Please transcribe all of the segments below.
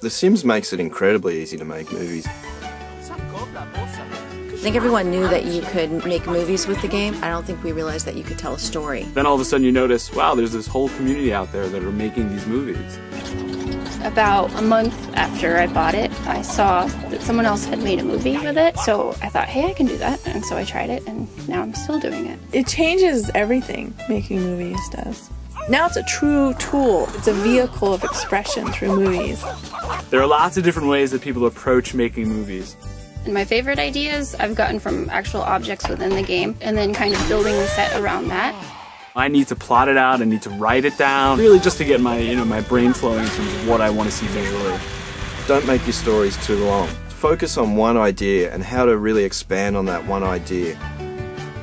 The Sims makes it incredibly easy to make movies. I think everyone knew that you could make movies with the game. I don't think we realized that you could tell a story. Then all of a sudden you notice, wow, there's this whole community out there that are making these movies. About a month after I bought it, I saw that someone else had made a movie with it, so I thought, hey, I can do that, and so I tried it, and now I'm still doing it. It changes everything, making movies does. Now it's a true tool. It's a vehicle of expression through movies. There are lots of different ways that people approach making movies. And my favorite ideas I've gotten from actual objects within the game, and then kind of building the set around that. I need to plot it out, I need to write it down, really just to get my, my brain flowing in terms of what I want to see visually. Don't make your stories too long. Focus on one idea and how to really expand on that one idea.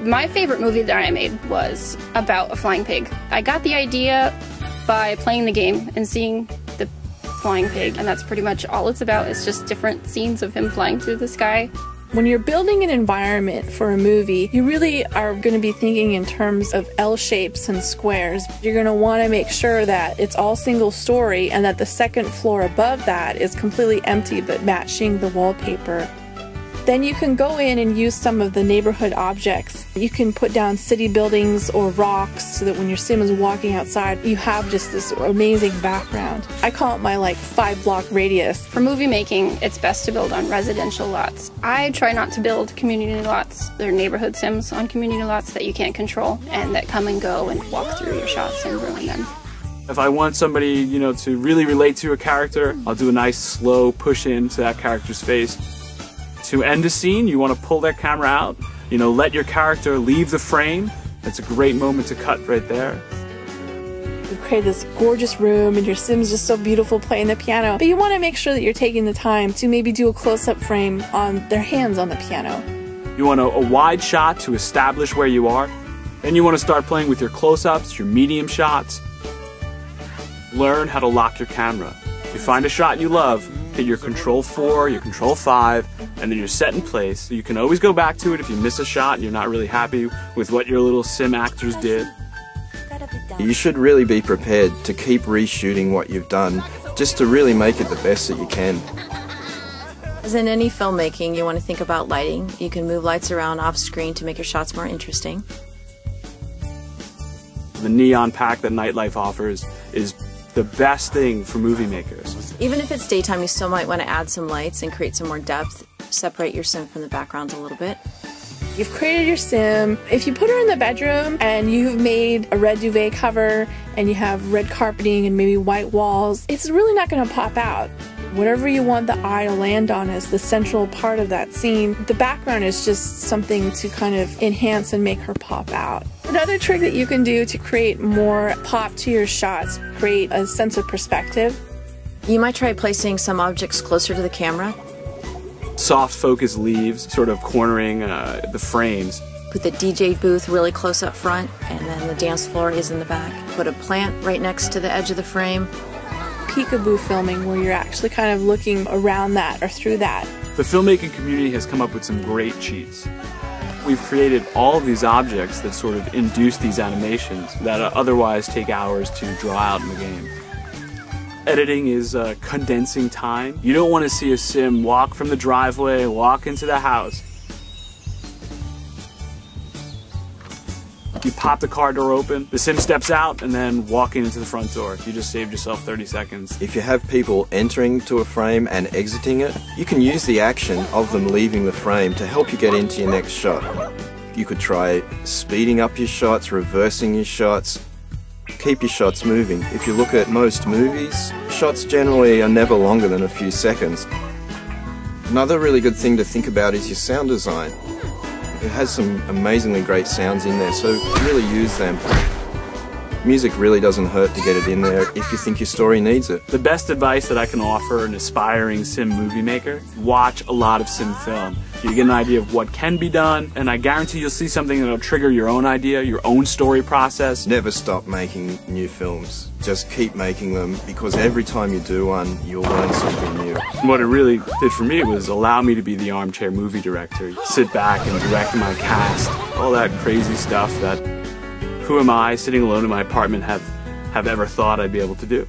My favorite movie that I made was about a flying pig. I got the idea by playing the game and seeing the flying pig, and that's pretty much all it's about. It's just different scenes of him flying through the sky. When you're building an environment for a movie, you really are going to be thinking in terms of L shapes and squares. You're going to want to make sure that it's all single story and that the second floor above that is completely empty but matching the wallpaper. Then you can go in and use some of the neighborhood objects. You can put down city buildings or rocks so that when your sim is walking outside, you have just this amazing background. I call it my 5-block radius. For movie making, it's best to build on residential lots. I try not to build community lots. They're neighborhood sims on community lots that you can't control and that come and go and walk through your shots and ruin them. If I want somebody, to really relate to a character, I'll do a nice slow push into that character's face. To end a scene, you want to pull that camera out, let your character leave the frame. That's a great moment to cut right there. You've created this gorgeous room and your sim's just so beautiful playing the piano, but you want to make sure that you're taking the time to maybe do a close-up frame on their hands on the piano. You want a wide shot to establish where you are. Then you want to start playing with your close-ups, your medium shots. Learn how to lock your camera. You find a shot you love, hit your Control 4, your Control 5, and then you're set in place. So you can always go back to it if you miss a shot and you're not really happy with what your little sim actors did. You should really be prepared to keep reshooting what you've done, just to really make it the best that you can. As in any filmmaking, you want to think about lighting. You can move lights around off screen to make your shots more interesting. The neon pack that nightlife offers is the best thing for movie makers. Even if it's daytime, you still might want to add some lights and create some more depth. Separate your sim from the background a little bit. You've created your sim. If you put her in the bedroom and you've made a red duvet cover and you have red carpeting and maybe white walls, it's really not going to pop out. Whatever you want the eye to land on is the central part of that scene. The background is just something to kind of enhance and make her pop out. Another trick that you can do to create more pop to your shots, create a sense of perspective. You might try placing some objects closer to the camera. Soft focus leaves, sort of cornering the frames. Put the DJ booth really close up front, and then the dance floor is in the back. Put a plant right next to the edge of the frame. Peekaboo filming where you're actually kind of looking around that or through that. The filmmaking community has come up with some great cheats. We've created all of these objects that sort of induce these animations that otherwise take hours to draw out in the game. Editing is condensing time. You don't want to see a sim walk from the driveway, walk into the house. You pop the car door open, the sim steps out, and then walking into the front door. You just saved yourself 30 seconds. If you have people entering to a frame and exiting it, you can use the action of them leaving the frame to help you get into your next shot. You could try speeding up your shots, reversing your shots. Keep your shots moving. If you look at most movies, shots generally are never longer than a few seconds. Another really good thing to think about is your sound design. It has some amazingly great sounds in there, so really use them. Music really doesn't hurt to get it in there if you think your story needs it. The best advice that I can offer an aspiring sim movie maker, watch a lot of sim film. You get an idea of what can be done, and I guarantee you'll see something that'll trigger your own idea, your own story process. Never stop making new films. Just keep making them, because every time you do one, you'll learn something new. What it really did for me was allow me to be the armchair movie director. Sit back and direct my cast, all that crazy stuff that who am I sitting alone in my apartment have ever thought I'd be able to do.